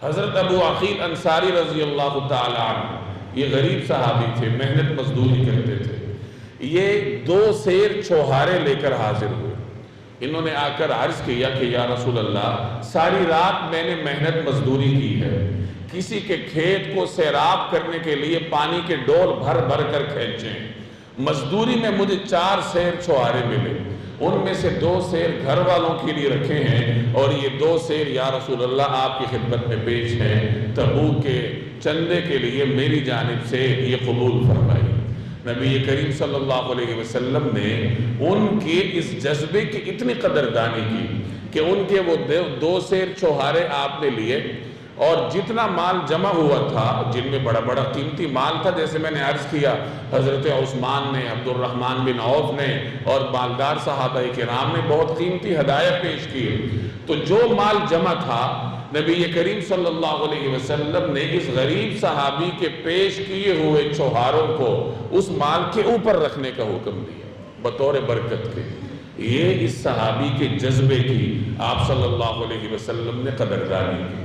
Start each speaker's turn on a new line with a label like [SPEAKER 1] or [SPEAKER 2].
[SPEAKER 1] حضرت ابو عقیل انصاری رضی اللہ تعالی عنہ، یہ غریب صحابی تھے، محنت مزدوری کرتے تھے. یہ 2 سیر چھوہارے لے کر حاضر ہوئے. انہوں نے آ کر عرض کیا کہ یا رسول اللہ، ساری رات میں نے محنت مزدوری کی ہے، کسی کے کھیت کو سیراب کرنے کے لیے پانی کے ڈول بھر بھر کر کھینچے، مزدوری میں مجھے 4 سیر چھوہارے ملے، ان میں سے 2 سیر گھر والوں کے لیے رکھے ہیں اور یہ 2 سیر یا رسول اللہ آپ کی خدمت میں پیش ہیں، تبوک کے چندے کے لیے میری جانب سے یہ قبول فرمائی. نبی کریم صلی اللہ علیہ وسلم نے ان کے اس جذبے کی اتنی قدردانی کی کہ ان کے وہ 2 سیر چھوہارے آپ نے لیے، اور جتنا مال جمع ہوا تھا، جن میں بڑا بڑا قیمتی مال تھا، جیسے میں نے عرض کیا حضرت عثمان نے، عبد الرحمن بن عوف نے اور مالدار صحابہ کرام نے بہت قیمتی ہدایہ پیش کی، تو جو مال جمع تھا نبی کریم صلی اللہ علیہ وسلم نے اس غریب صحابی کے پیش کیے ہوئے چھوہاروں کو اس مال کے اوپر رکھنے کا حکم دیا بطور برکت کے. یہ اس صحابی کے جذبے کی آپ صلی اللہ علیہ وسلم نے قدردانی کی.